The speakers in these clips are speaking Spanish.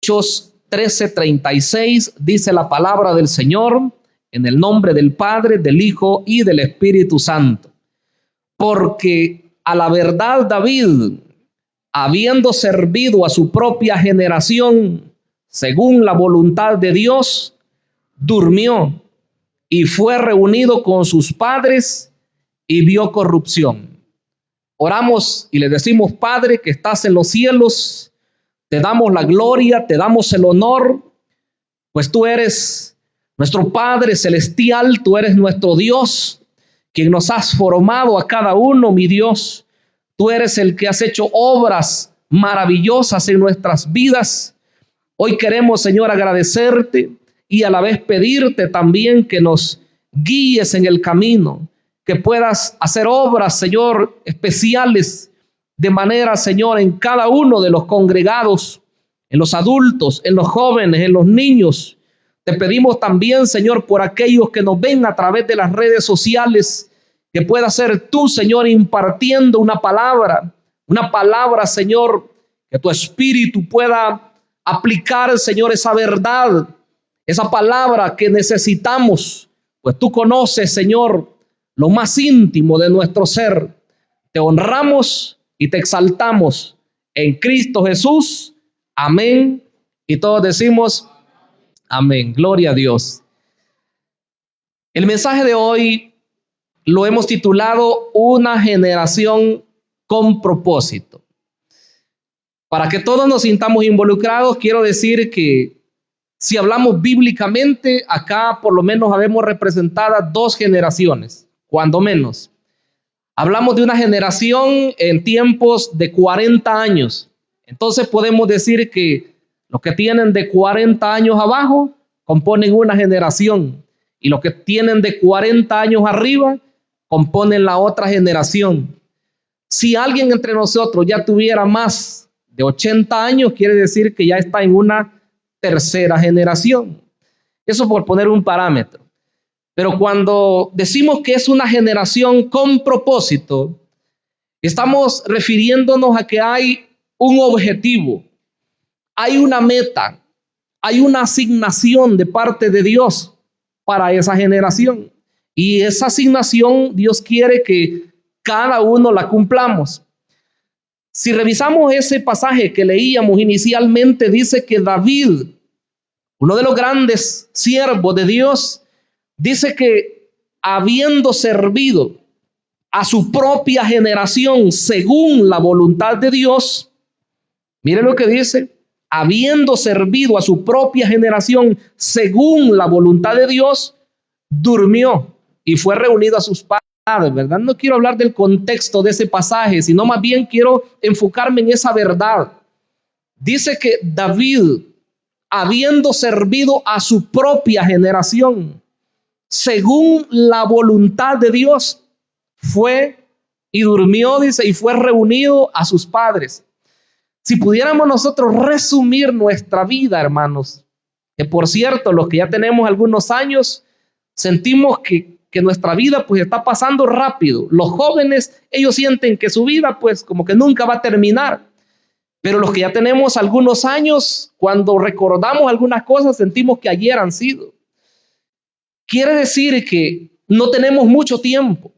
Hechos 13:36 dice la palabra del Señor, en el nombre del Padre, del Hijo y del Espíritu Santo. Porque a la verdad David, habiendo servido a su propia generación, según la voluntad de Dios, durmió y fue reunido con sus padres y vio corrupción. Oramos y le decimos: Padre que estás en los cielos, te damos la gloria, te damos el honor, pues tú eres nuestro Padre celestial, tú eres nuestro Dios, quien nos has formado a cada uno, mi Dios. Tú eres el que has hecho obras maravillosas en nuestras vidas. Hoy queremos, Señor, agradecerte y a la vez pedirte también que nos guíes en el camino, que puedas hacer obras, Señor, especiales de manera, Señor, en cada uno de los congregados, en los adultos, en los jóvenes, en los niños. Te pedimos también, Señor, por aquellos que nos ven a través de las redes sociales, que pueda ser tú, Señor, impartiendo una palabra, Señor, que tu espíritu pueda aplicar, Señor, esa verdad, esa palabra que necesitamos, pues tú conoces, Señor, lo más íntimo de nuestro ser. Te honramos y te exaltamos en Cristo Jesús. Amén. Y todos decimos amén. Gloria a Dios. El mensaje de hoy lo hemos titulado Una generación con propósito. Para que todos nos sintamos involucrados, quiero decir que si hablamos bíblicamente, acá por lo menos habemos representadas dos generaciones, cuando menos. Hablamos de una generación en tiempos de 40 años. Entonces podemos decir que los que tienen de 40 años abajo componen una generación, y los que tienen de 40 años arriba componen la otra generación. Si alguien entre nosotros ya tuviera más de 80 años, quiere decir que ya está en una tercera generación. Eso por poner un parámetro. Pero cuando decimos que es una generación con propósito, estamos refiriéndonos a que hay un objetivo, hay una meta, hay una asignación de parte de Dios para esa generación. Y esa asignación Dios quiere que cada uno la cumplamos. Si revisamos ese pasaje que leíamos inicialmente, dice que David, uno de los grandes siervos de Dios, dice que habiendo servido a su propia generación según la voluntad de Dios, mire lo que dice: habiendo servido a su propia generación según la voluntad de Dios, durmió y fue reunido a sus padres, ¿verdad? No quiero hablar del contexto de ese pasaje, sino más bien quiero enfocarme en esa verdad. Dice que David, habiendo servido a su propia generación según la voluntad de Dios, fue y durmió, dice, y fue reunido a sus padres. Si pudiéramos nosotros resumir nuestra vida, hermanos, que por cierto, los que ya tenemos algunos años, sentimos que nuestra vida pues está pasando rápido. Los jóvenes, ellos sienten que su vida pues como que nunca va a terminar. Pero los que ya tenemos algunos años, cuando recordamos algunas cosas, sentimos que ayer han sido. Quiere decir que no tenemos mucho tiempo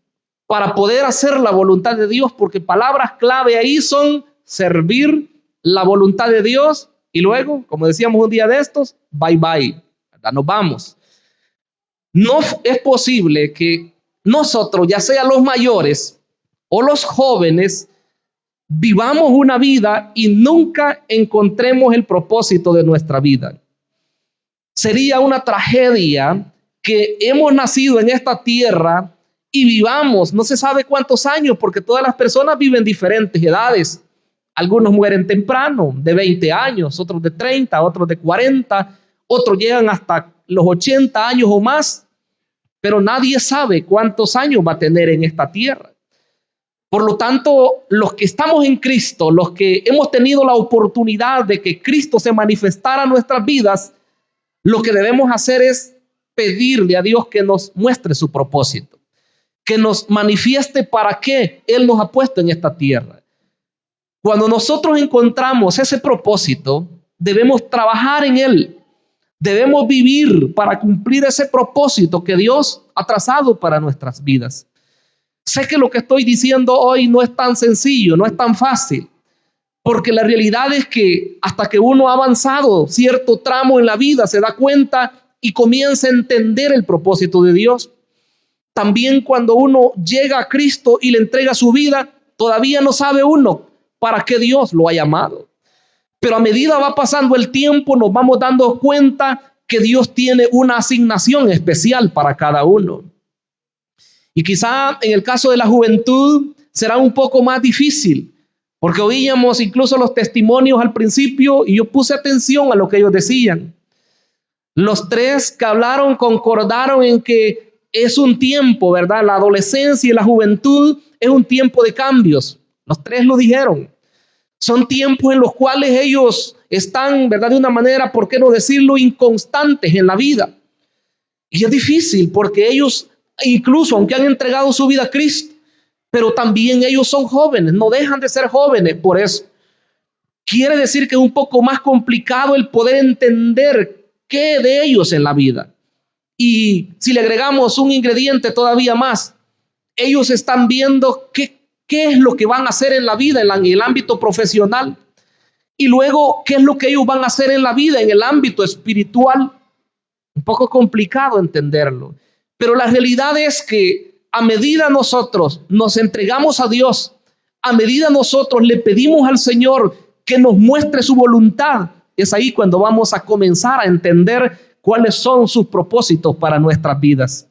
para poder hacer la voluntad de Dios, porque palabras clave ahí son servir la voluntad de Dios y luego, como decíamos un día de estos, bye bye, ¿verdad? Nos vamos. No es posible que nosotros, ya sea los mayores o los jóvenes, vivamos una vida y nunca encontremos el propósito de nuestra vida. Sería una tragedia que hemos nacido en esta tierra y vivamos no se sabe cuántos años, porque todas las personas viven diferentes edades. Algunos mueren temprano, de 20 años, otros de 30, otros de 40, otros llegan hasta los 80 años o más, pero nadie sabe cuántos años va a tener en esta tierra. Por lo tanto, los que estamos en Cristo, los que hemos tenido la oportunidad de que Cristo se manifestara en nuestras vidas, lo que debemos hacer es pedirle a Dios que nos muestre su propósito, que nos manifieste para qué Él nos ha puesto en esta tierra. Cuando nosotros encontramos ese propósito, debemos trabajar en él, debemos vivir para cumplir ese propósito que Dios ha trazado para nuestras vidas. Sé que lo que estoy diciendo hoy no es tan sencillo, no es tan fácil, porque la realidad es que hasta que uno ha avanzado cierto tramo en la vida, se da cuenta y comienza a entender el propósito de Dios. También cuando uno llega a Cristo y le entrega su vida, todavía no sabe uno para qué Dios lo ha llamado. Pero a medida va pasando el tiempo, nos vamos dando cuenta que Dios tiene una asignación especial para cada uno. Y quizá en el caso de la juventud será un poco más difícil, porque oíamos incluso los testimonios al principio y yo puse atención a lo que ellos decían. Los tres que hablaron concordaron en que es un tiempo, ¿verdad? La adolescencia y la juventud es un tiempo de cambios. Los tres lo dijeron. Son tiempos en los cuales ellos están, ¿verdad? De una manera, ¿por qué no decirlo?, inconstantes en la vida. Y es difícil porque ellos, incluso aunque han entregado su vida a Cristo, pero también ellos son jóvenes, no dejan de ser jóvenes. Por eso quiere decir que es un poco más complicado el poder entender qué de ellos en la vida. Y si le agregamos un ingrediente todavía más, ellos están viendo qué es lo que van a hacer en la vida, en el ámbito profesional. Y luego, qué es lo que ellos van a hacer en la vida, en el ámbito espiritual. Un poco complicado entenderlo. Pero la realidad es que a medida nosotros nos entregamos a Dios, a medida nosotros le pedimos al Señor que nos muestre su voluntad, es ahí cuando vamos a comenzar a entender cuáles son sus propósitos para nuestras vidas.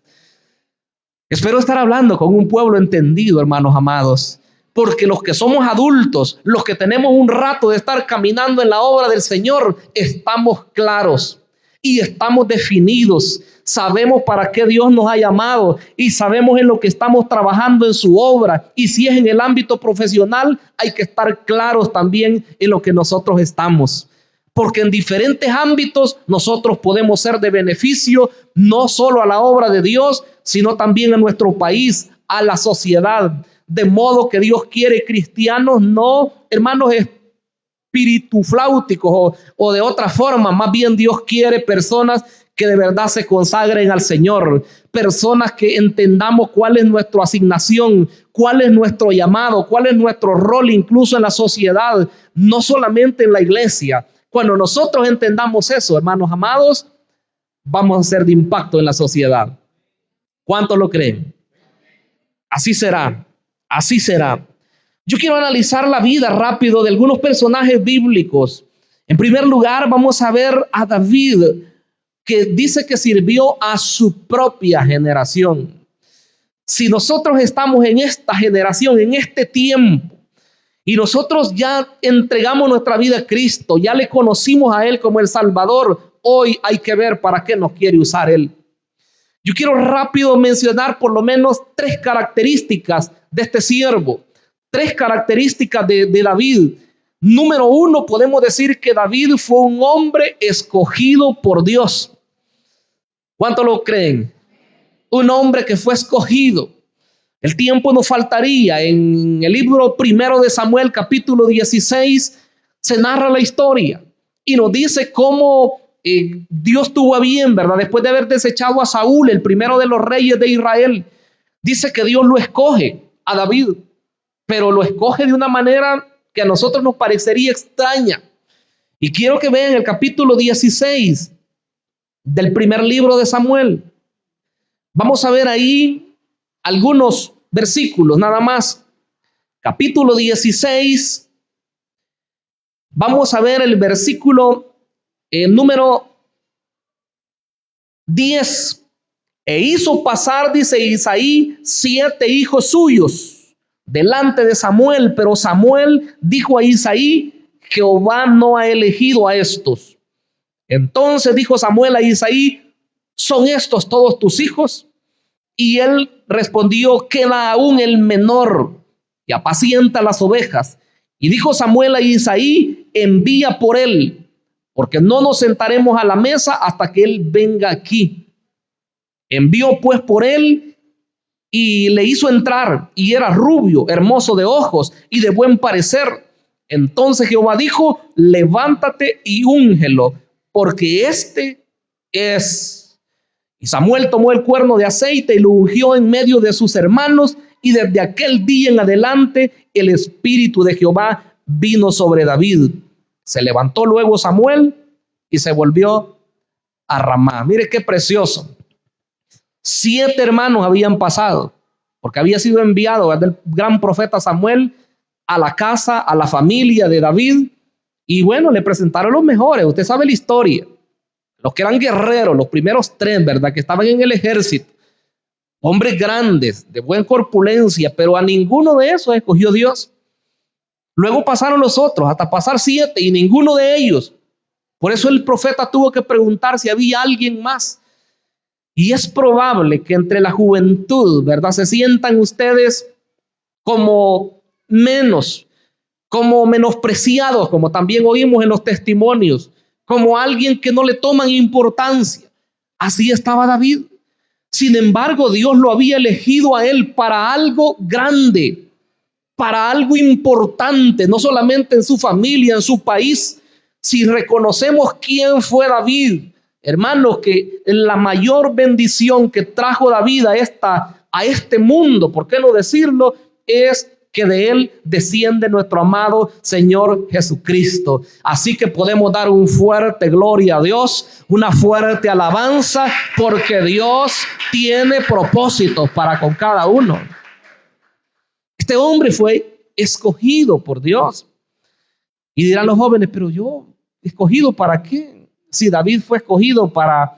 Espero estar hablando con un pueblo entendido, hermanos amados, porque los que somos adultos, los que tenemos un rato de estar caminando en la obra del Señor, estamos claros y estamos definidos. Sabemos para qué Dios nos ha llamado y sabemos en lo que estamos trabajando en su obra. Y si es en el ámbito profesional, hay que estar claros también en lo que nosotros estamos. Porque en diferentes ámbitos nosotros podemos ser de beneficio, no solo a la obra de Dios, sino también a nuestro país, a la sociedad. De modo que Dios quiere cristianos, no hermanos espiritufláuticos o de otra forma. Más bien Dios quiere personas que de verdad se consagren al Señor. Personas que entendamos cuál es nuestra asignación, cuál es nuestro llamado, cuál es nuestro rol incluso en la sociedad, no solamente en la iglesia. Cuando nosotros entendamos eso, hermanos amados, vamos a ser de impacto en la sociedad. ¿Cuántos lo creen? Así será, así será. Yo quiero analizar la vida rápido de algunos personajes bíblicos. En primer lugar, vamos a ver a David, que dice que sirvió a su propia generación. Si nosotros estamos en esta generación, en este tiempo, y nosotros ya entregamos nuestra vida a Cristo, ya le conocimos a Él como el Salvador, hoy hay que ver para qué nos quiere usar Él. Yo quiero rápido mencionar por lo menos 3 características de este siervo, 3 características de David. Número 1, podemos decir que David fue un hombre escogido por Dios. ¿Cuánto lo creen? Un hombre que fue escogido. El tiempo nos faltaría. En el libro primero de Samuel, capítulo 16, se narra la historia y nos dice cómo Dios tuvo a bien, ¿verdad? Después de haber desechado a Saúl, el primero de los reyes de Israel, dice que Dios lo escoge a David, pero lo escoge de una manera que a nosotros nos parecería extraña. Y quiero que vean el capítulo 16 del primer libro de Samuel. Vamos a ver ahí algunos versículos nada más. Capítulo 16. Vamos a ver el versículo número 10. E hizo pasar, dice Isaí, 7 hijos suyos delante de Samuel, pero Samuel dijo a Isaí: Jehová no ha elegido a estos. Entonces dijo Samuel a Isaí: ¿son estos todos tus hijos? Y él respondió: queda aún el menor, que apacienta las ovejas. Y dijo Samuel a Isaí: envía por él, porque no nos sentaremos a la mesa hasta que él venga aquí. Envió pues por él y le hizo entrar, y era rubio, hermoso de ojos y de buen parecer. Entonces Jehová dijo: levántate y úngelo, porque este es. Y Samuel tomó el cuerno de aceite y lo ungió en medio de sus hermanos, y desde aquel día en adelante el espíritu de Jehová vino sobre David. Se levantó luego Samuel y se volvió a Ramá. Mire qué precioso. 7 hermanos habían pasado, porque había sido enviado desde el gran profeta Samuel a la casa, a la familia de David. Y bueno, le presentaron los mejores. Usted sabe la historia. Los que eran guerreros, los primeros 3, ¿verdad? Que estaban en el ejército. Hombres grandes, de buena corpulencia, pero a ninguno de esos escogió Dios. Luego pasaron los otros, hasta pasar 7, y ninguno de ellos. Por eso el profeta tuvo que preguntar si había alguien más. Y es probable que entre la juventud, ¿verdad?, se sientan ustedes como menos, como menospreciados, como también oímos en los testimonios, como alguien que no le toman importancia. Así estaba David. Sin embargo, Dios lo había elegido a él para algo grande, para algo importante, no solamente en su familia, en su país. Si reconocemos quién fue David, hermanos, que la mayor bendición que trajo David a este mundo, ¿por qué no decirlo?, es que de él desciende nuestro amado Señor Jesucristo. Así que podemos dar un fuerte gloria a Dios, una fuerte alabanza, porque Dios tiene propósitos para con cada uno. Este hombre fue escogido por Dios. Y dirán los jóvenes: pero yo, ¿escogido para qué? Si David fue escogido para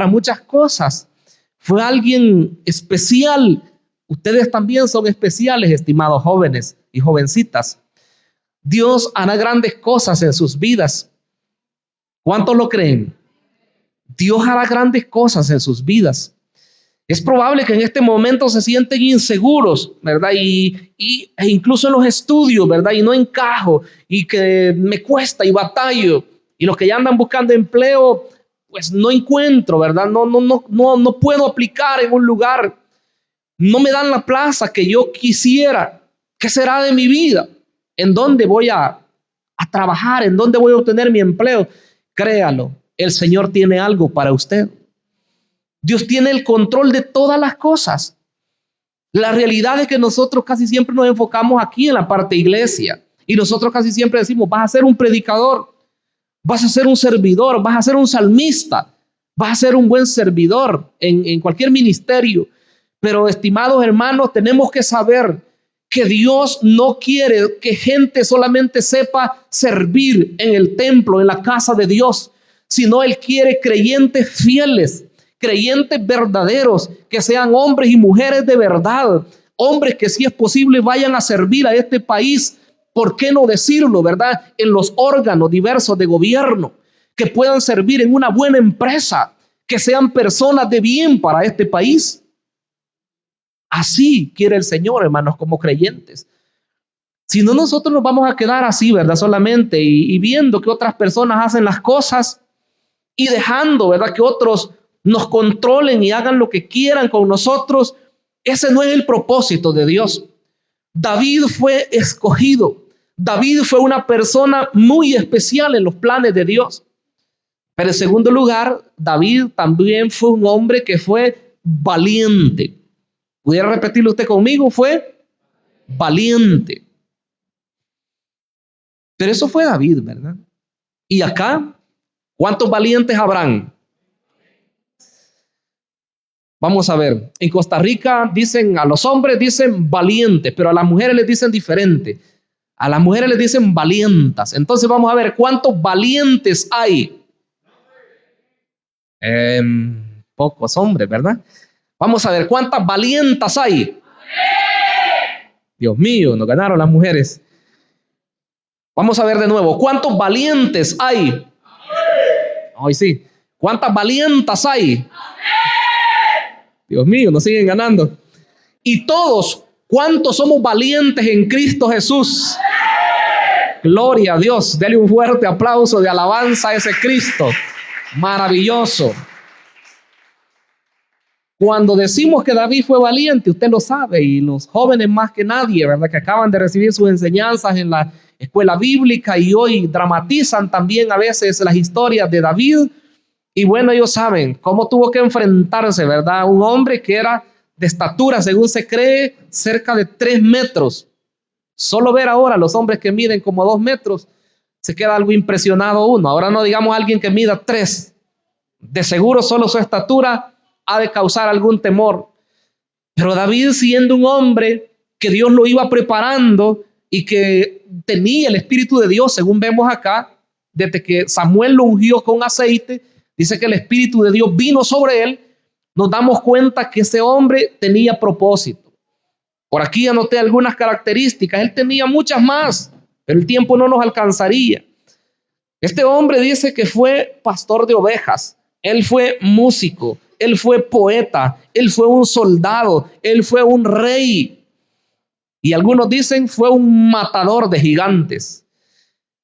muchas cosas. Fue alguien especial. Ustedes también son especiales, estimados jóvenes y jovencitas. Dios hará grandes cosas en sus vidas. ¿Cuántos lo creen? Dios hará grandes cosas en sus vidas. Es probable que en este momento se sienten inseguros, ¿verdad? E incluso en los estudios, ¿verdad? Y no encajo, y que me cuesta y batallo. Y los que ya andan buscando empleo, pues no encuentro, ¿verdad? No puedo aplicar en un lugar. No me dan la plaza que yo quisiera. ¿Qué será de mi vida? ¿En dónde voy a trabajar? ¿En dónde voy a obtener mi empleo? Créalo, el Señor tiene algo para usted. Dios tiene el control de todas las cosas. La realidad es que nosotros casi siempre nos enfocamos aquí en la parte iglesia. Y nosotros casi siempre decimos: vas a ser un predicador, vas a ser un servidor, vas a ser un salmista, vas a ser un buen servidor en cualquier ministerio. Pero, estimados hermanos, tenemos que saber que Dios no quiere que gente solamente sepa servir en el templo, en la casa de Dios, sino Él quiere creyentes fieles, creyentes verdaderos, que sean hombres y mujeres de verdad, hombres que, si es posible, vayan a servir a este país. ¿Por qué no decirlo, verdad?, en los órganos diversos de gobierno, que puedan servir en una buena empresa, que sean personas de bien para este país. Así quiere el Señor, hermanos, como creyentes. Si no, nosotros nos vamos a quedar así, ¿verdad?, solamente y viendo que otras personas hacen las cosas y dejando, ¿verdad?, que otros nos controlen y hagan lo que quieran con nosotros. Ese no es el propósito de Dios. David fue escogido. David fue una persona muy especial en los planes de Dios. Pero en segundo lugar, David también fue un hombre que fue valiente. ¿Pudiera repetirlo usted conmigo? Fue valiente. Pero eso fue David, ¿verdad? Y acá, ¿cuántos valientes habrán? Vamos a ver, en Costa Rica dicen, a los hombres dicen valientes, pero a las mujeres les dicen diferente. A las mujeres les dicen valientas. Entonces vamos a ver cuántos valientes hay. Pocos hombres, ¿verdad? Vamos a ver cuántas valientas hay. Dios mío, nos ganaron las mujeres. Vamos a ver de nuevo, ¿cuántos valientes hay? Hoy sí. ¿Cuántas valientas hay? Dios mío, nos siguen ganando. Y todos, ¿cuántos somos valientes en Cristo Jesús? Gloria a Dios. Dele un fuerte aplauso de alabanza a ese Cristo maravilloso. Cuando decimos que David fue valiente, usted lo sabe, y los jóvenes más que nadie, ¿verdad? Que acaban de recibir sus enseñanzas en la escuela bíblica y hoy dramatizan también a veces las historias de David. Y bueno, ellos saben cómo tuvo que enfrentarse, ¿verdad? Un hombre que era de estatura, según se cree, cerca de 3 metros. Solo ver ahora los hombres que miden como 2 metros, se queda algo impresionado uno. Ahora no digamos alguien que mida 3. De seguro solo su estatura ha de causar algún temor. Pero David, siendo un hombre que Dios lo iba preparando y que tenía el Espíritu de Dios, según vemos acá, desde que Samuel lo ungió con aceite, dice que el Espíritu de Dios vino sobre él, nos damos cuenta que ese hombre tenía propósito. Por aquí anoté algunas características, él tenía muchas más, pero el tiempo no nos alcanzaría. Este hombre dice que fue pastor de ovejas, él fue músico, él fue poeta, él fue un soldado, él fue un rey. Y algunos dicen fue un matador de gigantes.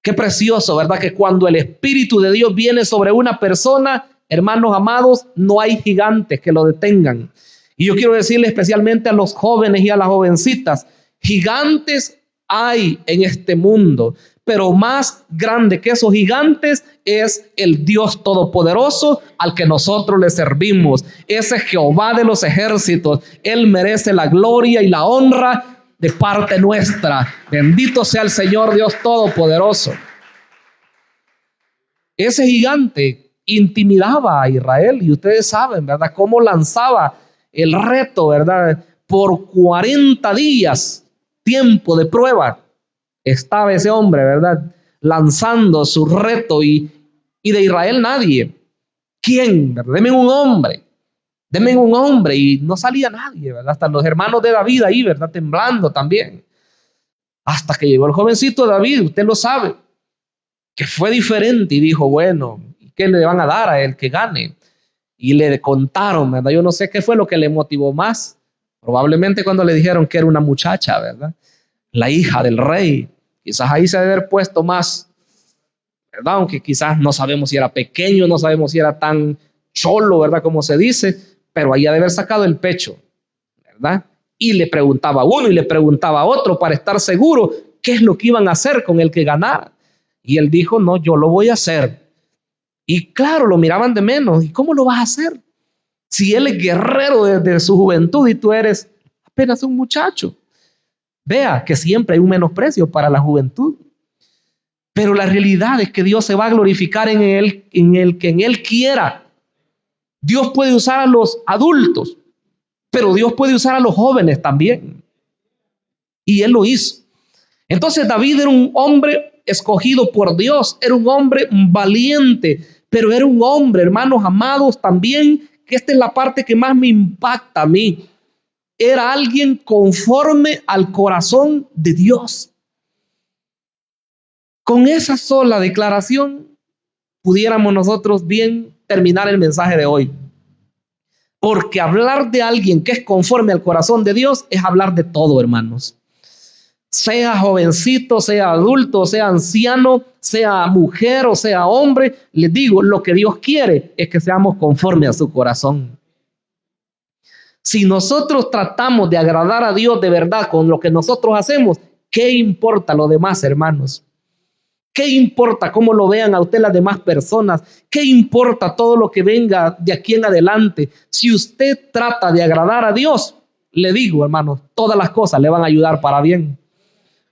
Qué precioso, ¿verdad? Que cuando el Espíritu de Dios viene sobre una persona, hermanos amados, no hay gigantes que lo detengan. Y yo quiero decirle especialmente a los jóvenes y a las jovencitas, gigantes hay en este mundo, pero más grande que esos gigantes es el Dios Todopoderoso al que nosotros le servimos. Ese Jehová de los ejércitos, Él merece la gloria y la honra de parte nuestra. Bendito sea el Señor Dios Todopoderoso. Ese gigante intimidaba a Israel y ustedes saben, ¿verdad? Cómo lanzaba el reto, ¿verdad? Por 40 días, tiempo de prueba, estaba ese hombre, ¿verdad? Lanzando su reto y de Israel nadie. ¿Quién? ¿Verdad? Denme un hombre, y no salía nadie, ¿verdad? Hasta los hermanos de David ahí, ¿verdad? Temblando también. Hasta que llegó el jovencito David, usted lo sabe, que fue diferente y dijo, bueno, ¿qué le van a dar a él que gane? Y le contaron, ¿verdad? Yo no sé qué fue lo que le motivó más. Probablemente cuando le dijeron que era una muchacha, ¿verdad? La hija del rey. Quizás ahí se debe haber puesto más, ¿verdad? Aunque quizás no sabemos si era pequeño, no sabemos si era tan cholo, ¿verdad? Como se dice, pero ahí ha de haber sacado el pecho, ¿verdad? Y le preguntaba a uno y le preguntaba a otro para estar seguro qué es lo que iban a hacer con el que ganara. Y él dijo, no, yo lo voy a hacer. Y claro, lo miraban de menos. ¿Y cómo lo vas a hacer? Si él es guerrero desde su juventud y tú eres apenas un muchacho. Vea que siempre hay un menosprecio para la juventud. Pero la realidad es que Dios se va a glorificar en el que en Él quiera. Dios puede usar a los adultos, pero Dios puede usar a los jóvenes también. Y Él lo hizo. Entonces David era un hombre escogido por Dios, era un hombre valiente, pero era un hombre, hermanos amados, también, que esta es la parte que más me impacta a mí. Era alguien conforme al corazón de Dios. Con esa sola declaración pudiéramos nosotros bien terminar el mensaje de hoy. Porque hablar de alguien que es conforme al corazón de Dios es hablar de todo, hermanos. Sea jovencito, sea adulto, sea anciano, sea mujer o sea hombre, les digo, lo que Dios quiere es que seamos conforme a su corazón. Si nosotros tratamos de agradar a Dios de verdad con lo que nosotros hacemos, ¿qué importa lo demás, hermanos? ¿Qué importa cómo lo vean a usted las demás personas? ¿Qué importa todo lo que venga de aquí en adelante? Si usted trata de agradar a Dios, le digo, hermanos, todas las cosas le van a ayudar para bien.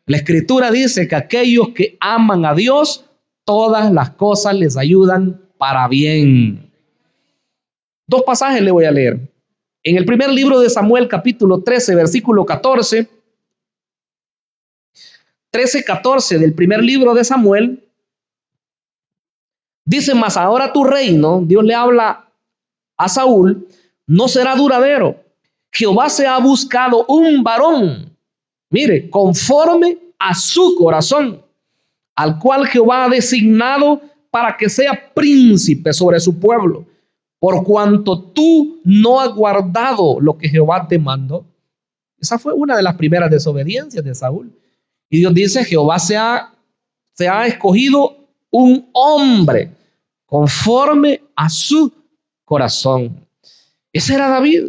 La Escritura dice que aquellos que aman a Dios, todas las cosas les ayudan para bien. 2 pasajes le voy a leer. En el primer libro de Samuel, capítulo 13, versículo 14, 13-14 del primer libro de Samuel, dice, mas ahora tu reino, Dios le habla a Saúl, no será duradero. Jehová se ha buscado un varón, mire, conforme a su corazón, al cual Jehová ha designado para que sea príncipe sobre su pueblo, por cuanto tú no has guardado lo que Jehová te mandó. Esa fue una de las primeras desobediencias de Saúl. Y Dios dice, Jehová se ha escogido un hombre conforme a su corazón. Ese era David.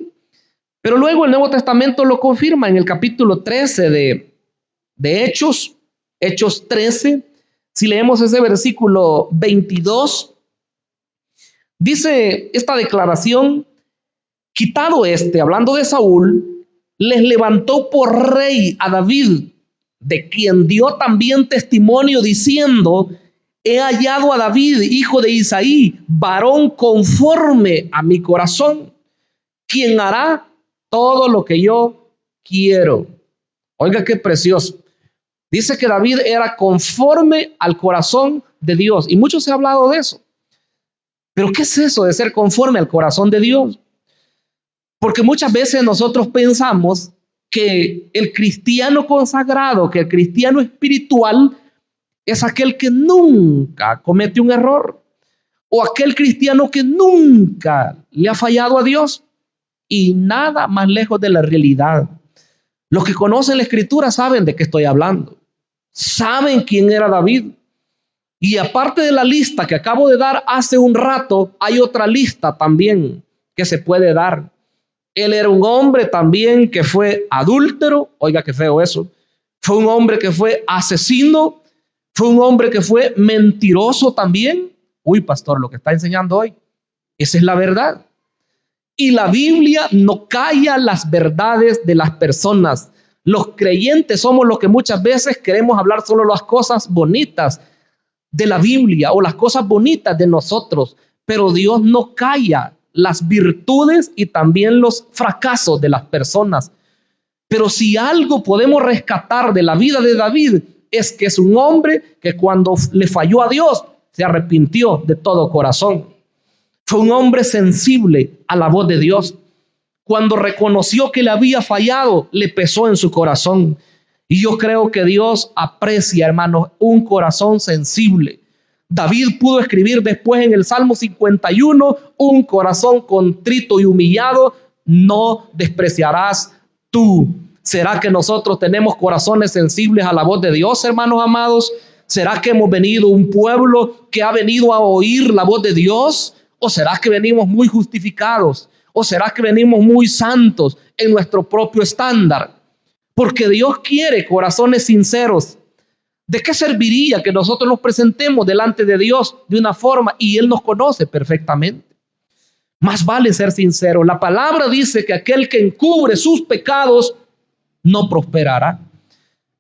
Pero luego el Nuevo Testamento lo confirma en el capítulo 13 de Hechos, Hechos 13. Si leemos ese versículo 22, dice esta declaración: quitado hablando de Saúl, les levantó por rey a David, de quien dio también testimonio diciendo: he hallado a David, hijo de Isaí, varón conforme a mi corazón, quien hará todo lo que yo quiero. Oiga qué precioso. Dice que David era conforme al corazón de Dios. Y mucho se ha hablado de eso. Pero ¿qué es eso de ser conforme al corazón de Dios? Porque muchas veces nosotros pensamos que el cristiano consagrado, que el cristiano espiritual, es aquel que nunca comete un error, o aquel cristiano que nunca le ha fallado a Dios. Y nada más lejos de la realidad. Los que conocen la Escritura saben de qué estoy hablando. Saben quién era David. Y aparte de la lista que acabo de dar hace un rato, hay otra lista también que se puede dar. Él era un hombre también que fue adúltero. Oiga, qué feo eso. Fue un hombre que fue asesino. Fue un hombre que fue mentiroso también. Uy, pastor, lo que está enseñando hoy, esa es la verdad. Y la Biblia no calla las verdades de las personas. Los creyentes somos los que muchas veces queremos hablar solo las cosas bonitas de la Biblia o las cosas bonitas de nosotros, pero Dios no calla las virtudes y también los fracasos de las personas. Pero si algo podemos rescatar de la vida de David, es que es un hombre que cuando le falló a Dios, se arrepintió de todo corazón. Fue un hombre sensible a la voz de Dios. Cuando reconoció que le había fallado, le pesó en su corazón. Y yo creo que Dios aprecia, hermanos, un corazón sensible. David pudo escribir después en el Salmo 51, un corazón contrito y humillado no despreciarás tú. ¿Será que nosotros tenemos corazones sensibles a la voz de Dios, hermanos amados? ¿Será que hemos venido un pueblo que ha venido a oír la voz de Dios? ¿O será que venimos muy justificados? ¿O será que venimos muy santos en nuestro propio estándar? Porque Dios quiere corazones sinceros. ¿De qué serviría que nosotros nos presentemos delante de Dios de una forma y Él nos conoce perfectamente? Más vale ser sincero. La palabra dice que aquel que encubre sus pecados no prosperará.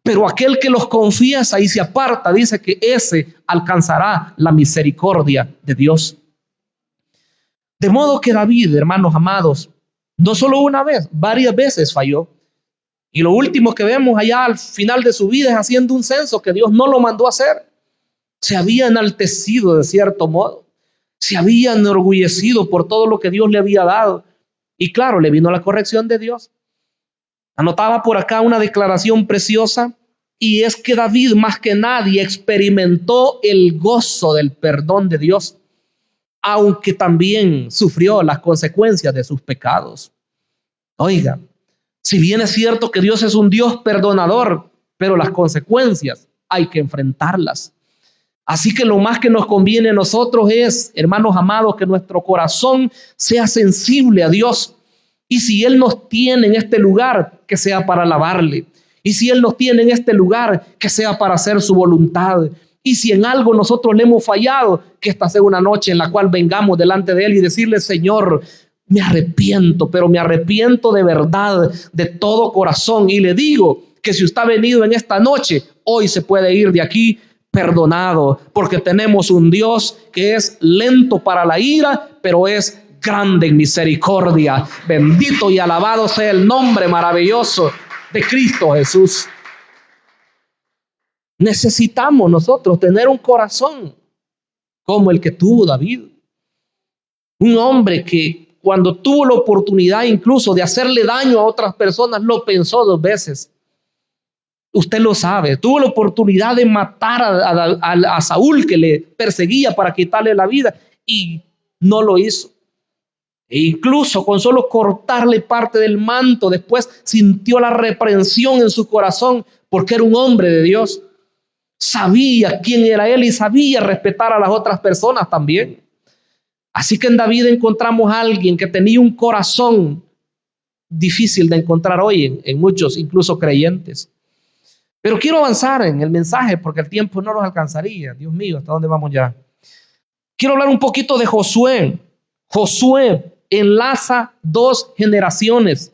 Pero aquel que los confiesa y se aparta, dice que ese alcanzará la misericordia de Dios. De modo que David, hermanos amados, no solo una vez, varias veces falló. Y lo último que vemos allá al final de su vida es haciendo un censo que Dios no lo mandó a hacer. Se había enaltecido de cierto modo. Se había enorgullecido por todo lo que Dios le había dado. Y claro, le vino la corrección de Dios. Anotaba por acá una declaración preciosa. Y es que David más que nadie experimentó el gozo del perdón de Dios, aunque también sufrió las consecuencias de sus pecados. Oiga, si bien es cierto que Dios es un Dios perdonador, pero las consecuencias hay que enfrentarlas. Así que lo más que nos conviene a nosotros es, hermanos amados, que nuestro corazón sea sensible a Dios. Y si Él nos tiene en este lugar, que sea para alabarle. Y si Él nos tiene en este lugar, que sea para hacer su voluntad. Y si en algo nosotros le hemos fallado, que esta sea una noche en la cual vengamos delante de Él y decirle: Señor, me arrepiento, pero me arrepiento de verdad, de todo corazón. Y le digo que si usted ha venido en esta noche, hoy se puede ir de aquí perdonado, porque tenemos un Dios que es lento para la ira, pero es grande en misericordia. Bendito y alabado sea el nombre maravilloso de Cristo Jesús. Necesitamos nosotros tener un corazón como el que tuvo David. Un hombre que cuando tuvo la oportunidad incluso de hacerle daño a otras personas, lo pensó dos veces. Usted lo sabe, tuvo la oportunidad de matar a Saúl, que le perseguía para quitarle la vida, y no lo hizo. E incluso con solo cortarle parte del manto, después sintió la reprensión en su corazón, porque era un hombre de Dios. Sabía quién era él y sabía respetar a las otras personas también. Así que en David encontramos a alguien que tenía un corazón difícil de encontrar hoy en muchos, incluso creyentes. Pero quiero avanzar en el mensaje porque el tiempo no nos alcanzaría. Dios mío, ¿hasta dónde vamos ya? Quiero hablar un poquito de Josué. Josué enlaza dos generaciones.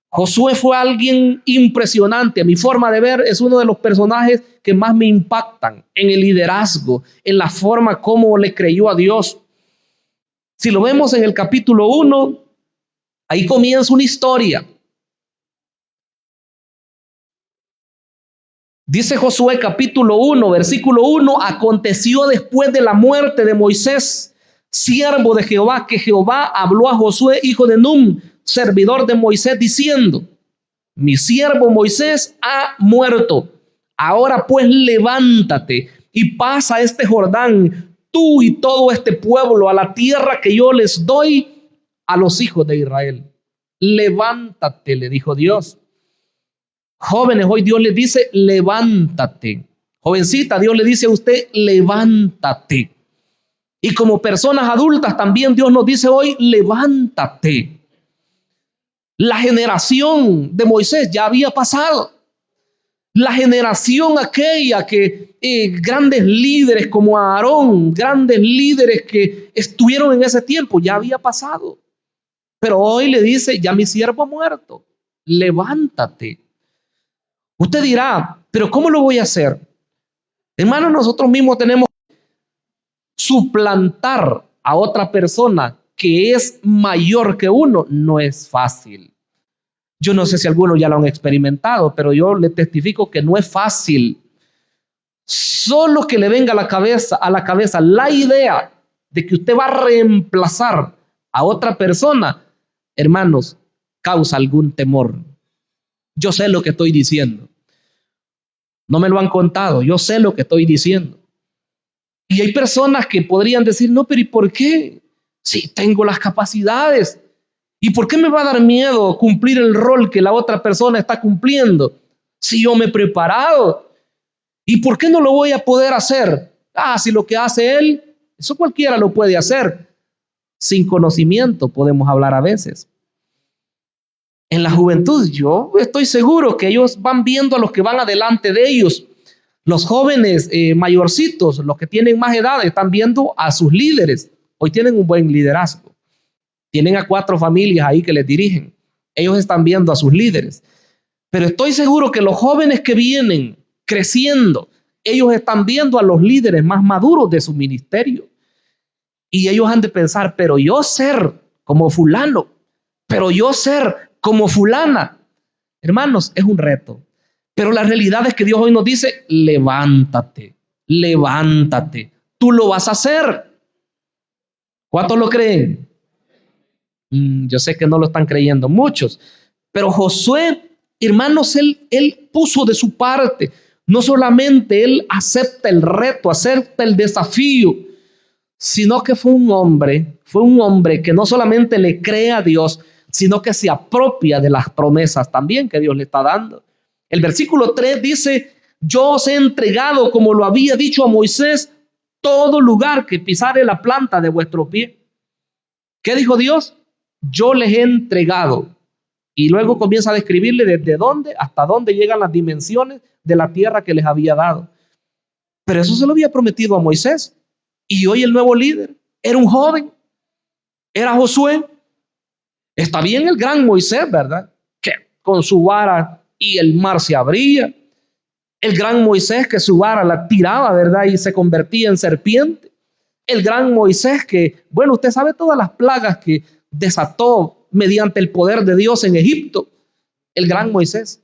Josué fue alguien impresionante. A mi forma de ver, es uno de los personajes que más me impactan en el liderazgo, en la forma como le creyó a Dios. Si lo vemos en el capítulo 1, ahí comienza una historia. Dice Josué capítulo 1, versículo 1, aconteció después de la muerte de Moisés, siervo de Jehová, que Jehová habló a Josué, hijo de Nun, servidor de Moisés, diciendo: mi siervo Moisés ha muerto. Ahora pues levántate y pasa este Jordán, tú y todo este pueblo, a la tierra que yo les doy a los hijos de Israel. Levántate, le dijo Dios. Jóvenes, hoy Dios les dice, levántate. Jovencita, Dios le dice a usted, levántate. Y como personas adultas también Dios nos dice hoy, levántate. La generación de Moisés ya había pasado. La generación aquella que grandes líderes como Aarón, grandes líderes que estuvieron en ese tiempo, ya había pasado. Pero hoy le dice, ya mi siervo ha muerto, levántate. Usted dirá, pero ¿cómo lo voy a hacer? Hermano, nosotros mismos tenemos que suplantar a otra persona que es mayor que uno. No es fácil. Yo no sé si algunos ya lo han experimentado, pero yo le testifico que no es fácil. Solo que le venga a la cabeza la idea de que usted va a reemplazar a otra persona, hermanos, causa algún temor. Yo sé lo que estoy diciendo. No me lo han contado, yo sé lo que estoy diciendo. Y hay personas que podrían decir, no, pero ¿y por qué? Si tengo las capacidades. ¿Y por qué me va a dar miedo cumplir el rol que la otra persona está cumpliendo? Si yo me he preparado. ¿Y por qué no lo voy a poder hacer? Si lo que hace él, eso cualquiera lo puede hacer. Sin conocimiento podemos hablar a veces. En la juventud yo estoy seguro que ellos van viendo a los que van adelante de ellos. Los jóvenes mayorcitos, los que tienen más edad, están viendo a sus líderes. Hoy tienen un buen liderazgo. Tienen a 4 familias ahí que les dirigen. Ellos están viendo a sus líderes. Pero estoy seguro que los jóvenes que vienen creciendo, ellos están viendo a los líderes más maduros de su ministerio. Y ellos han de pensar, pero yo ser como fulano, pero yo ser como fulana. Hermanos, es un reto. Pero la realidad es que Dios hoy nos dice, levántate, levántate. Tú lo vas a hacer. ¿Cuántos lo creen? Yo sé que no lo están creyendo muchos. Pero Josué, hermanos, él puso de su parte. No solamente él acepta el reto, acepta el desafío, sino que fue un hombre que no solamente le cree a Dios, sino que se apropia de las promesas también que Dios le está dando. El versículo 3 dice, yo os he entregado, como lo había dicho a Moisés, todo lugar que pisare la planta de vuestro pie. ¿Qué dijo Dios? Yo les he entregado. Y luego comienza a describirle desde dónde hasta dónde llegan las dimensiones de la tierra que les había dado. Pero eso se lo había prometido a Moisés. Y hoy el nuevo líder era un joven, era Josué. Está bien el gran Moisés, ¿verdad? Que con su vara y el mar se abría. El gran Moisés que su vara la tiraba, ¿verdad? Y se convertía en serpiente. El gran Moisés que, bueno, usted sabe todas las plagas que desató mediante el poder de Dios en Egipto. El gran Moisés.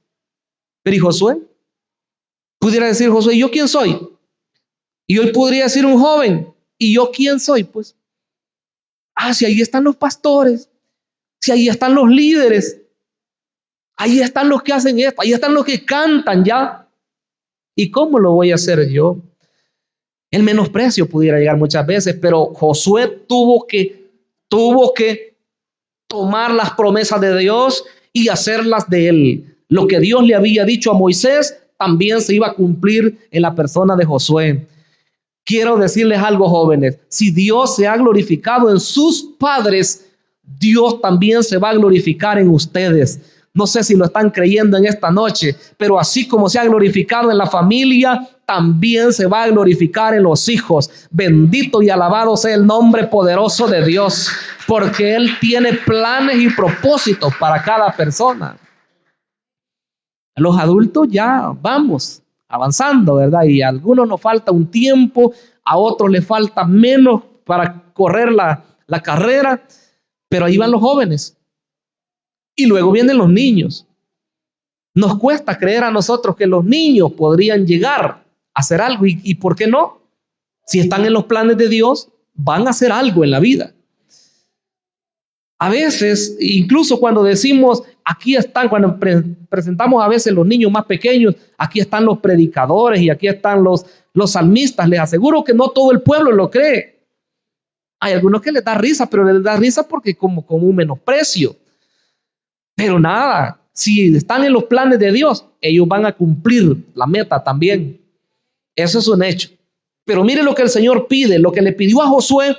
Pero ¿y Josué? Pudiera decir Josué, ¿yo quién soy? Y hoy podría decir un joven, ¿y yo quién soy? Pues, si ahí están los pastores, si ahí están los líderes, ahí están los que hacen esto, ahí están los que cantan ya. ¿Y cómo lo voy a hacer yo? El menosprecio pudiera llegar muchas veces, pero Josué tuvo que tomar las promesas de Dios y hacerlas de él. Lo que Dios le había dicho a Moisés también se iba a cumplir en la persona de Josué. Quiero decirles algo, jóvenes. Si Dios se ha glorificado en sus padres, Dios también se va a glorificar en ustedes. No sé si lo están creyendo en esta noche, pero así como se ha glorificado en la familia, también se va a glorificar en los hijos. Bendito y alabado sea el nombre poderoso de Dios, porque Él tiene planes y propósitos para cada persona. Los adultos ya vamos avanzando, ¿verdad? Y a algunos nos falta un tiempo, a otros les falta menos para correr la carrera, pero ahí van los jóvenes. Y luego vienen los niños. Nos cuesta creer a nosotros que los niños podrían llegar a hacer algo. ¿Y por qué no? Si están en los planes de Dios, van a hacer algo en la vida. A veces, incluso cuando decimos, aquí están, cuando presentamos a veces los niños más pequeños, aquí están los predicadores y aquí están los salmistas, les aseguro que no todo el pueblo lo cree. Hay algunos que les da risa, pero les da risa porque como con un menosprecio. Pero nada, si están en los planes de Dios, ellos van a cumplir la meta también. Eso es un hecho. Pero mire lo que el Señor pide, lo que le pidió a Josué,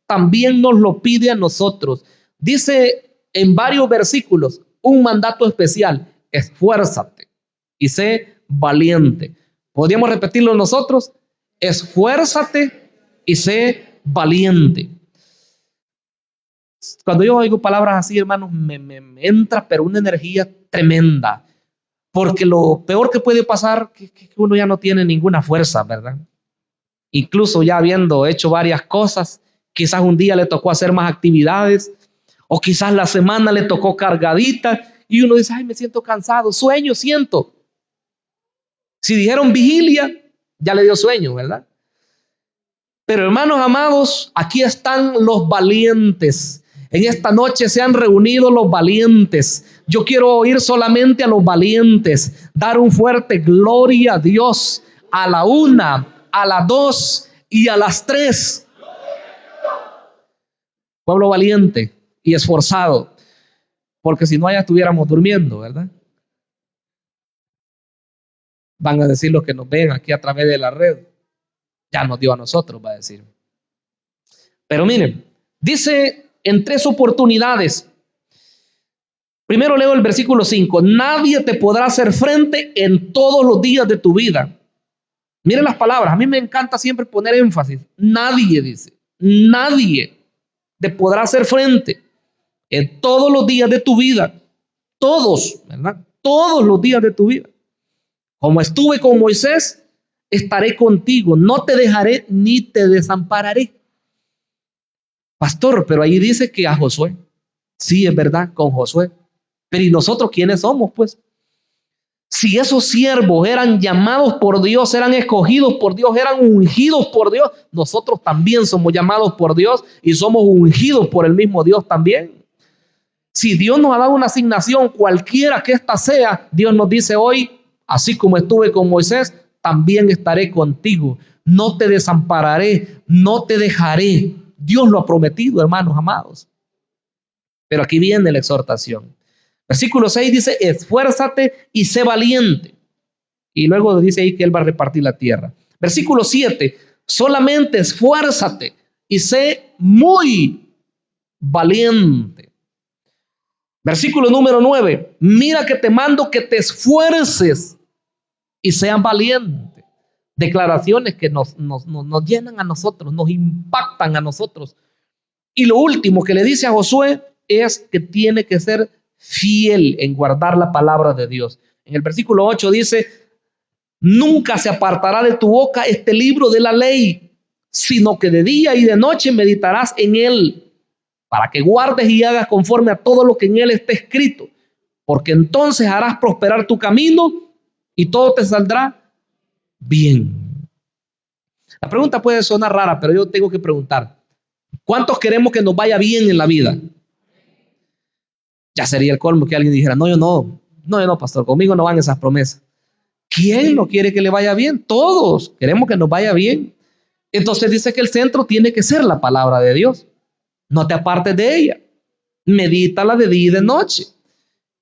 también nos lo pide a nosotros. Dice en varios versículos un mandato especial: esfuérzate y sé valiente. ¿Podríamos repetirlo nosotros? Esfuérzate y sé valiente. Cuando yo oigo palabras así, hermanos, me entra pero una energía tremenda, porque lo peor que puede pasar es que uno ya no tiene ninguna fuerza, ¿verdad? Incluso ya habiendo hecho varias cosas, quizás un día le tocó hacer más actividades, o quizás la semana le tocó cargadita, y uno dice, ay, me siento cansado, sueño siento. Si dijeron vigilia, ya le dio sueño, ¿verdad? Pero hermanos amados, aquí están los valientes. En esta noche se han reunido los valientes. Yo quiero oír solamente a los valientes dar un fuerte gloria a Dios a la 1, a las 2 y a las 3. Pueblo valiente y esforzado, porque si no, ya estuviéramos durmiendo, ¿verdad? Van a decir los que nos ven aquí a través de la red, ya nos dio a nosotros, va a decir. Pero miren, dice en 3 oportunidades. Primero leo el versículo 5. Nadie te podrá hacer frente en todos los días de tu vida. Miren las palabras, a mí me encanta siempre poner énfasis. Nadie, dice, nadie te podrá hacer frente en todos los días de tu vida. Todos, ¿verdad? Todos los días de tu vida. Como estuve con Moisés, estaré contigo. No te dejaré ni te desampararé. Pastor, pero ahí dice que a Josué. Sí, es verdad, con Josué. Pero ¿y nosotros quiénes somos, pues? Si esos siervos eran llamados por Dios, eran escogidos por Dios, eran ungidos por Dios, nosotros también somos llamados por Dios y somos ungidos por el mismo Dios también. Si Dios nos ha dado una asignación, cualquiera que ésta sea, Dios nos dice hoy, así como estuve con Moisés, también estaré contigo. No te desampararé, no te dejaré. Dios lo ha prometido, hermanos amados. Pero aquí viene la exhortación. Versículo 6 dice, esfuérzate y sé valiente. Y luego dice ahí que Él va a repartir la tierra. Versículo 7, solamente esfuérzate y sé muy valiente. Versículo número 9, mira que te mando que te esfuerces y sean valientes. Declaraciones que nos llenan a nosotros, nos impactan a nosotros. Y lo último que le dice a Josué es que tiene que ser fiel en guardar la palabra de Dios. En el versículo 8 dice, nunca se apartará de tu boca este libro de la ley, sino que de día y de noche meditarás en él, para que guardes y hagas conforme a todo lo que en él está escrito, porque entonces harás prosperar tu camino y todo te saldrá bien. La pregunta puede sonar rara, pero yo tengo que preguntar, ¿cuántos queremos que nos vaya bien en la vida? Ya sería el colmo que alguien dijera, no, yo no, pastor, conmigo no van esas promesas. ¿Quién no quiere que le vaya bien? Todos queremos que nos vaya bien. Entonces dice que el centro tiene que ser la palabra de Dios. No te apartes de ella. Medítala de día y de noche.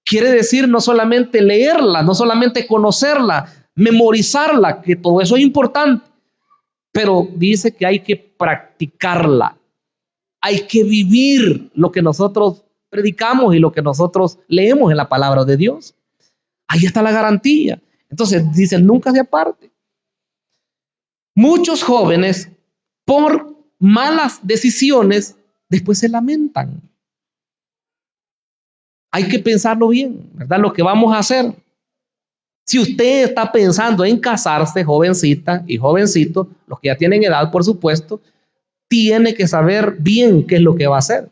Quiere decir no solamente leerla, no solamente conocerla, memorizarla, que todo eso es importante, pero dice que hay que practicarla. Hay que vivir lo que nosotros predicamos y lo que nosotros leemos en la palabra de Dios. Ahí está la garantía. Entonces dice, nunca se aparte. Muchos jóvenes, por malas decisiones, después se lamentan. Hay que pensarlo bien, ¿verdad? Lo que vamos a hacer. Si usted está pensando en casarse, jovencita y jovencito, los que ya tienen edad, por supuesto, tiene que saber bien qué es lo que va a hacer,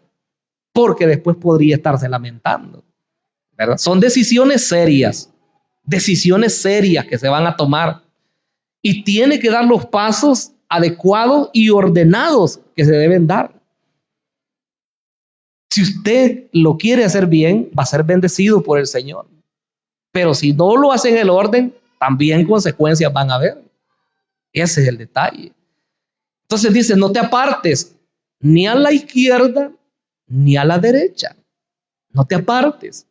porque después podría estarse lamentando, ¿verdad? Son decisiones serias que se van a tomar y tiene que dar los pasos adecuados y ordenados que se deben dar. Si usted lo quiere hacer bien, va a ser bendecido por el Señor. Pero si no lo hace en el orden, también consecuencias van a haber. Ese es el detalle. Entonces dice, no te apartes ni a la izquierda ni a la derecha. No te apartes.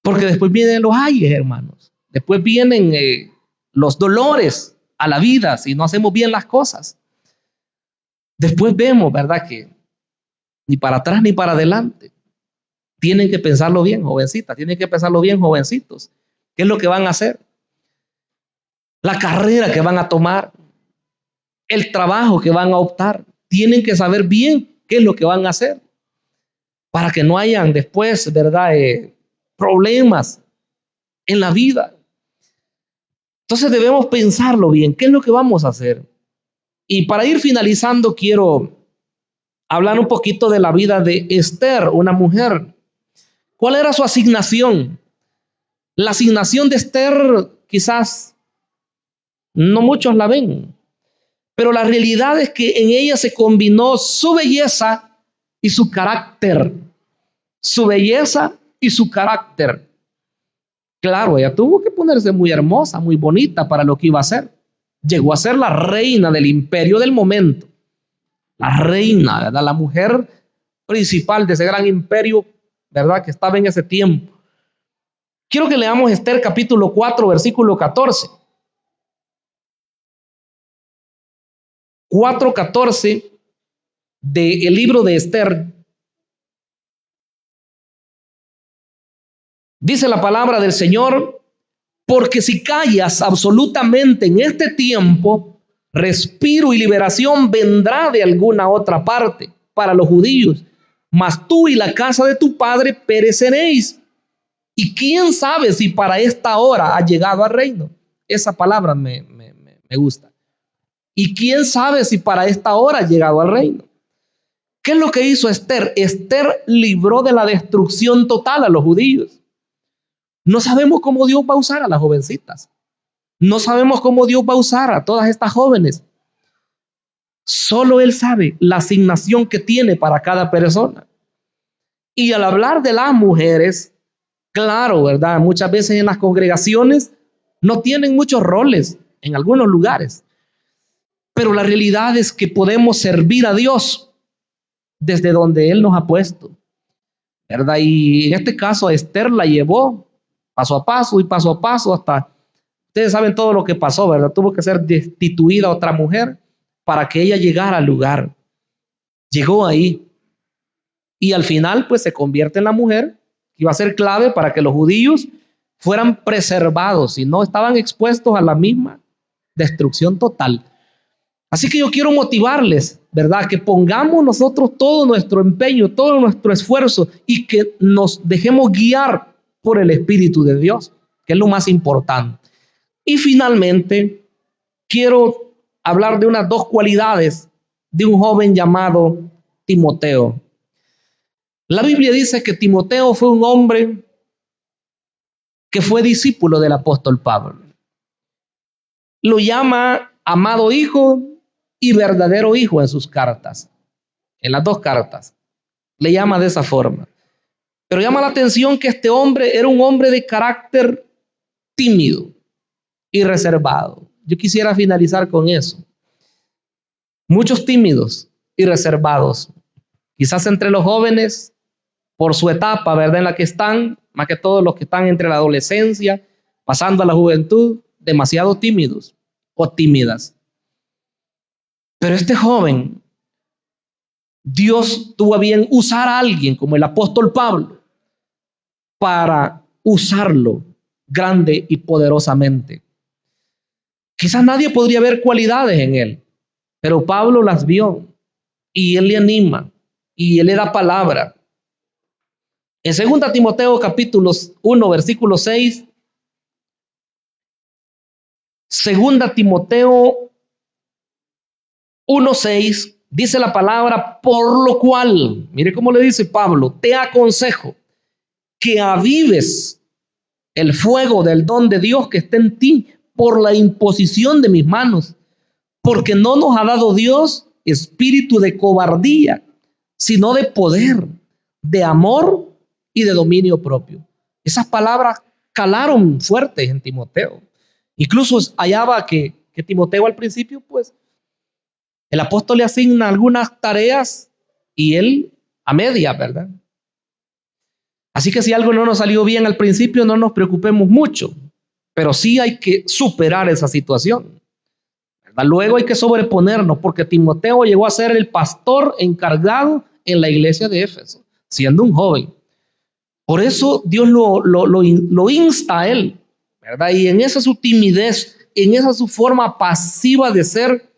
Porque después vienen los ayes, hermanos. Después vienen los dolores a la vida si no hacemos bien las cosas. Después vemos, ¿verdad? Que ni para atrás ni para adelante. Tienen que pensarlo bien, jovencitas. Tienen que pensarlo bien, jovencitos. ¿Qué es lo que van a hacer? La carrera que van a tomar. El trabajo que van a optar. Tienen que saber bien qué es lo que van a hacer. Para que no hayan después, ¿verdad? Problemas en la vida. Entonces debemos pensarlo bien. ¿Qué es lo que vamos a hacer? Y para ir finalizando, quiero hablar un poquito de la vida de Esther, una mujer. ¿Cuál era su asignación? La asignación de Esther quizás no muchos la ven, pero la realidad es que en ella se combinó su belleza y su carácter. Su belleza y su carácter. Claro, ella tuvo que ponerse muy hermosa, muy bonita para lo que iba a hacer. Llegó a ser la reina del imperio del momento. La reina, ¿verdad? La mujer principal de ese gran imperio, ¿verdad? Que estaba en ese tiempo. Quiero que leamos Esther capítulo 4, versículo 14. 4:14 del libro de Esther. Dice la palabra del Señor, porque si callas absolutamente en este tiempo, respiro y liberación vendrá de alguna otra parte para los judíos, mas tú y la casa de tu padre pereceréis. Y quién sabe si para esta hora ha llegado al reino. Esa palabra me gusta. Y quién sabe si para esta hora ha llegado al reino. ¿Qué es lo que hizo Esther? Esther libró de la destrucción total a los judíos. No sabemos cómo Dios va a usar a las jovencitas. No sabemos cómo Dios va a usar a todas estas jóvenes. Solo Él sabe la asignación que tiene para cada persona. Y al hablar de las mujeres, claro, ¿verdad? Muchas veces en las congregaciones no tienen muchos roles en algunos lugares. Pero la realidad es que podemos servir a Dios desde donde Él nos ha puesto, ¿verdad? Y en este caso a Esther la llevó paso a paso hasta, ustedes saben todo lo que pasó, ¿verdad? Tuvo que ser destituida otra mujer para que ella llegara al lugar. Llegó ahí y al final pues se convierte en la mujer que iba a ser clave para que los judíos fueran preservados y no estaban expuestos a la misma destrucción total. Así que yo quiero motivarles, ¿verdad? Que pongamos nosotros todo nuestro empeño, todo nuestro esfuerzo y que nos dejemos guiar por el Espíritu de Dios, que es lo más importante. Y finalmente, quiero hablar de unas dos cualidades de un joven llamado Timoteo. La Biblia dice que Timoteo fue un hombre que fue discípulo del apóstol Pablo. Lo llama amado hijo y verdadero hijo en sus cartas. En las dos cartas le llama de esa forma. Pero llama la atención que este hombre era un hombre de carácter tímido y reservado. Yo quisiera finalizar con eso. Muchos tímidos y reservados, quizás entre los jóvenes, por su etapa, ¿verdad? En la que están, más que todos los que están entre la adolescencia, pasando a la juventud, demasiado tímidos o tímidas. Pero este joven, Dios tuvo a bien usar a alguien como el apóstol Pablo para usarlo grande y poderosamente. Quizás nadie podría ver cualidades en él, pero Pablo las vio y él le anima y él le da palabra. En 2 Timoteo capítulo 1, versículo 6, 2 Timoteo 1:6, dice la palabra, por lo cual, mire cómo le dice Pablo, te aconsejo que avives el fuego del don de Dios que está en ti por la imposición de mis manos, porque no nos ha dado Dios espíritu de cobardía, sino de poder, de amor y de dominio propio. Esas palabras calaron fuertes en Timoteo. Incluso hallaba que Timoteo al principio, pues, el apóstol le asigna algunas tareas y él a media, ¿verdad? Así que si algo no nos salió bien al principio, no nos preocupemos mucho, pero sí hay que superar esa situación, ¿verdad? Luego hay que sobreponernos, porque Timoteo llegó a ser el pastor encargado en la iglesia de Éfeso, siendo un joven. Por eso Dios lo insta a él, ¿verdad? Y en esa su timidez, en esa su forma pasiva de ser,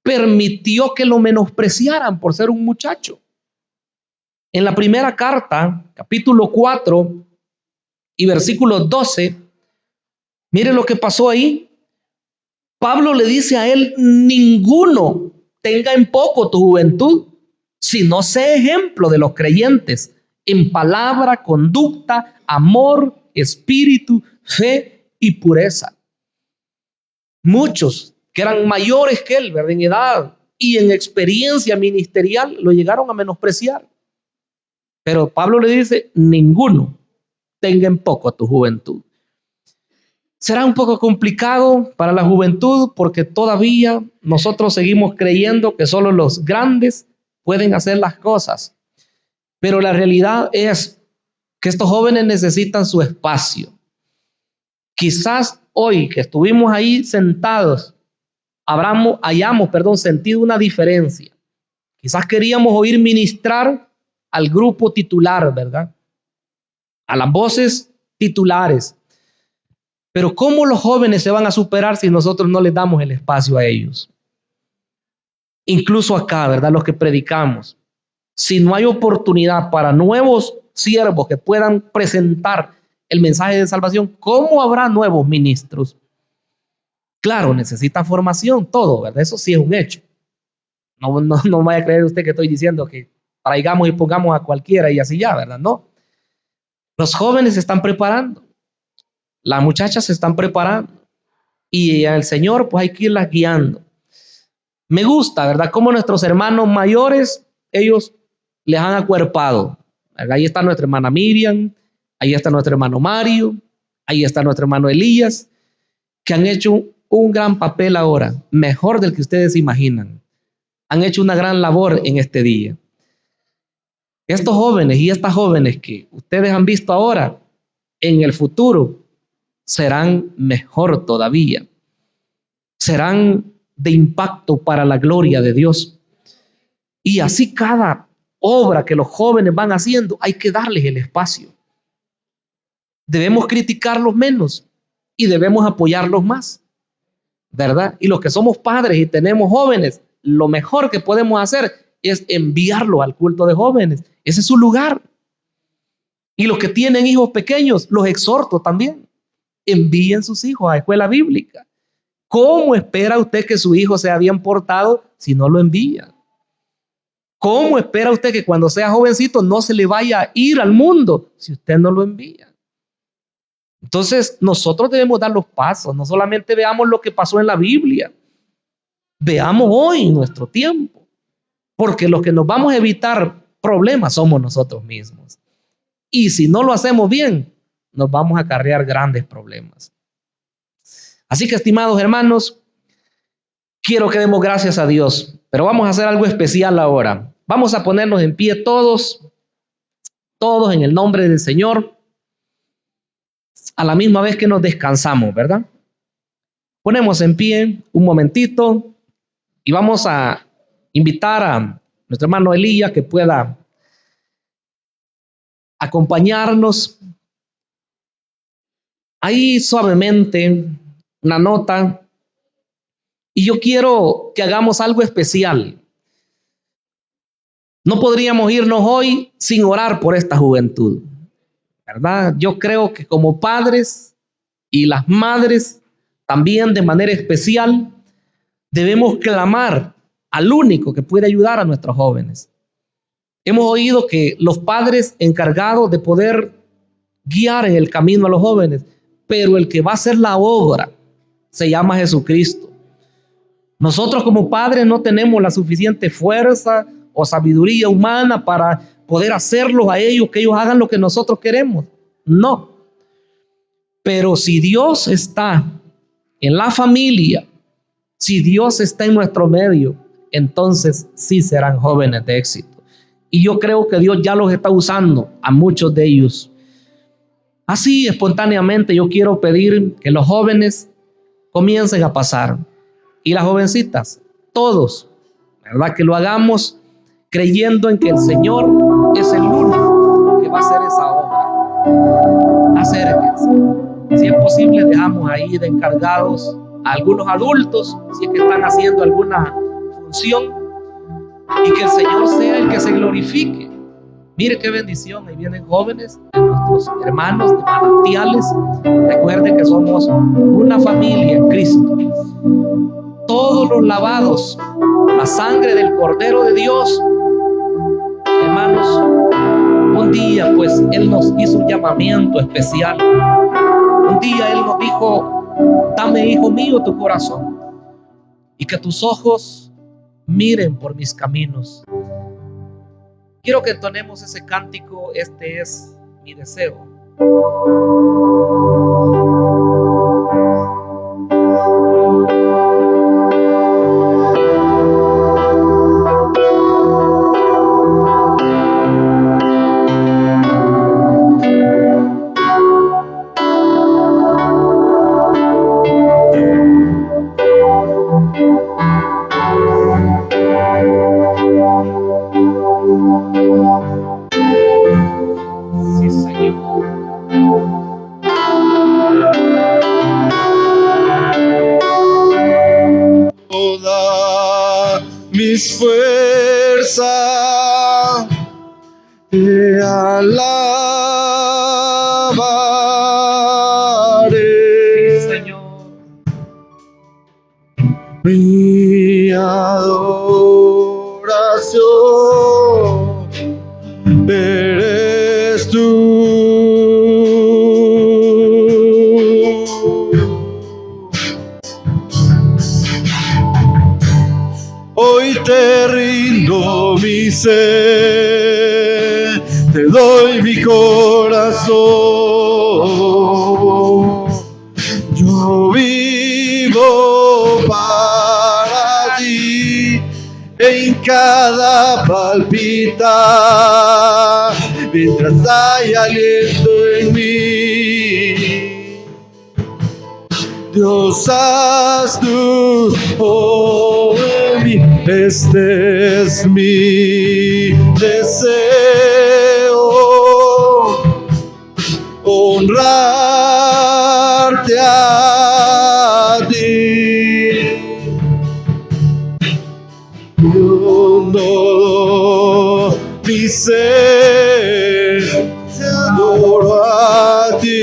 permitió que lo menospreciaran por ser un muchacho. En la primera carta, capítulo 4 y versículo 12, mire lo que pasó ahí. Pablo le dice a él, ninguno tenga en poco tu juventud, sino sé ejemplo de los creyentes en palabra, conducta, amor, espíritu, fe y pureza. Muchos que eran mayores que él, ¿verdad?, en edad y en experiencia ministerial, lo llegaron a menospreciar. Pero Pablo le dice, ninguno tenga en poco tu juventud. Será un poco complicado para la juventud porque todavía nosotros seguimos creyendo que solo los grandes pueden hacer las cosas. Pero la realidad es que estos jóvenes necesitan su espacio. Quizás hoy que estuvimos ahí sentados, hayamos sentido una diferencia. Quizás queríamos oír ministrar al grupo titular, ¿verdad? A las voces titulares. Pero ¿cómo los jóvenes se van a superar si nosotros no les damos el espacio a ellos? Incluso acá, ¿verdad? Los que predicamos. Si no hay oportunidad para nuevos siervos que puedan presentar el mensaje de salvación, ¿cómo habrá nuevos ministros? Claro, necesita formación, todo, ¿verdad? Eso sí es un hecho. No vaya a creer usted que estoy diciendo que traigamos y pongamos a cualquiera y así ya, ¿verdad? No. Los jóvenes se están preparando. Las muchachas se están preparando. Y al Señor, pues hay que irlas guiando. Me gusta, ¿verdad? Como nuestros hermanos mayores, ellos les han acuerpado. ¿Verdad? Ahí está nuestra hermana Miriam, ahí está nuestro hermano Mario, ahí está nuestro hermano Elías, que han hecho un gran papel ahora, mejor del que ustedes imaginan. Han hecho una gran labor en este día. Estos jóvenes y estas jóvenes que ustedes han visto ahora, en el futuro, serán mejor todavía. Serán de impacto para la gloria de Dios. Y así cada obra que los jóvenes van haciendo, hay que darles el espacio. Debemos criticarlos menos y debemos apoyarlos más, ¿verdad? Y los que somos padres y tenemos jóvenes, lo mejor que podemos hacer es enviarlos al culto de jóvenes. Ese es su lugar. Y los que tienen hijos pequeños, los exhorto también. Envíen sus hijos a escuela bíblica. ¿Cómo espera usted que su hijo sea bien portado si no lo envía? ¿Cómo espera usted que cuando sea jovencito no se le vaya a ir al mundo si usted no lo envía? Entonces, nosotros debemos dar los pasos. No solamente veamos lo que pasó en la Biblia. Veamos hoy nuestro tiempo. Porque los que nos vamos a evitar problemas somos nosotros mismos. Y si no lo hacemos bien, nos vamos a acarrear grandes problemas. Así que, estimados hermanos, quiero que demos gracias a Dios, pero vamos a hacer algo especial ahora. Vamos a ponernos en pie todos en el nombre del Señor, a la misma vez que nos descansamos, ¿verdad? Ponemos en pie un momentito Y vamos a invitar a nuestro hermano Elías que pueda acompañarnos. Ahí suavemente una nota. Y yo quiero que hagamos algo especial. No podríamos irnos hoy sin orar por esta juventud, ¿verdad? Yo creo que como padres y las madres también de manera especial debemos clamar al único que puede ayudar a nuestros jóvenes. Hemos oído que los padres encargados de poder guiar en el camino a los jóvenes, pero el que va a hacer la obra se llama Jesucristo. Nosotros como padres no tenemos la suficiente fuerza o sabiduría humana para poder hacerlos a ellos, que ellos hagan lo que nosotros queremos. No. Pero si Dios está en la familia, si Dios está en nuestro medio, entonces sí serán jóvenes de éxito. Y yo creo que Dios ya los está usando a muchos de ellos. Así espontáneamente yo quiero pedir que los jóvenes comiencen a pasar. Y las jovencitas, todos, ¿verdad? Que lo hagamos creyendo en que el Señor es el único que va a hacer esa obra. Acérquense. Si es posible, dejamos ahí de encargados a algunos adultos, si es que están haciendo alguna función, y que el Señor sea el que se glorifique. Mire qué bendición, ahí vienen jóvenes de nuestros hermanos de manantiales. Recuerden que somos una familia en Cristo. Todos los lavados, la sangre del Cordero de Dios. Hermanos, un día pues Él nos hizo un llamamiento especial. Un día Él nos dijo: dame, hijo mío, tu corazón, y que tus ojos miren por mis caminos. Quiero que entonemos ese cántico, este es mi deseo. Mis fuerzas te alabaré. Sí, Señor. Mi adoración eres tú. Hoy te rindo mi ser, te doy mi corazón. Yo vivo para ti en cada palpitar, mientras hay aliento en mí. Dios, haz tú en mí, este es mi deseo, honrarte a ti. Con todo mi ser te adoro a ti.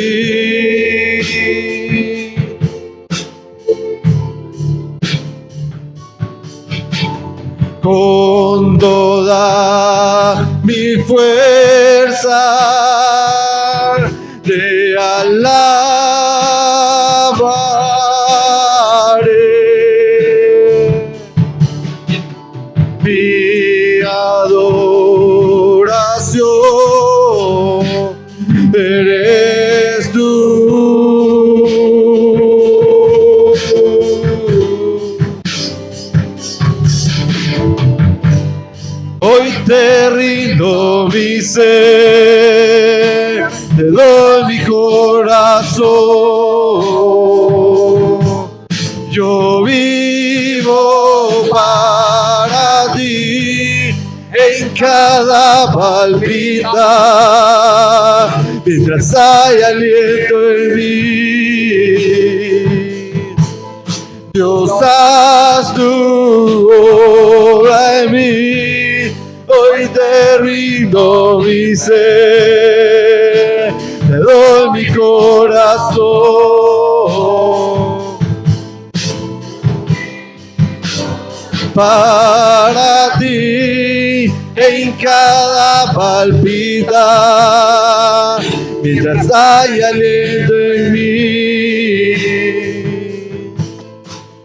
Con toda mi fuerza te alabaré. Mi adoración eres tú. Hoy te rindo mi ser, te doy mi corazón. Yo vivo para palpita, mientras hay aliento en mí. Dios, haz tu obra en mí, hoy te rindo mi ser, te doy mi corazón. Para ti en cada palpita, mientras hay aliento en mí.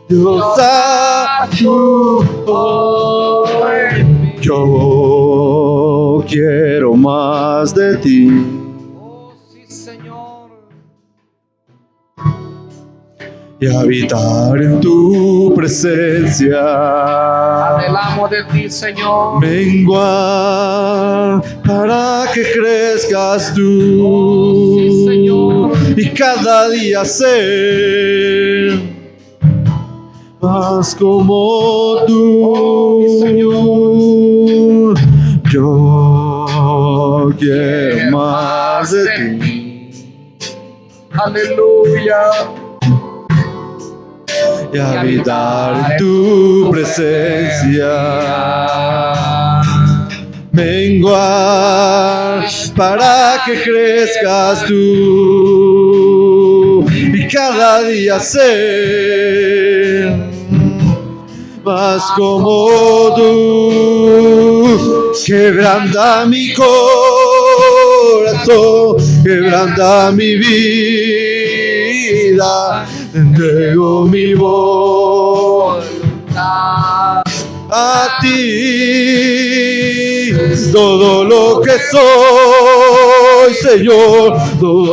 Dios, haz tu obra en mí. Yo quiero más de ti. Oh, sí, Señor. Y habitar en tu presencia. Anhelamos de ti, Señor. Menguar para que crezcas tú. Sí, Señor. Y cada día ser más como tú. Oh, Señor. Yo quiero más de ti. Aleluya. Y habitar en tu presencia. Menguar para que crezcas tú y cada día ser más como tú. Quebranta mi corazón, quebranta mi vida, te entrego mi voz a ti, todo lo que soy, Señor, todo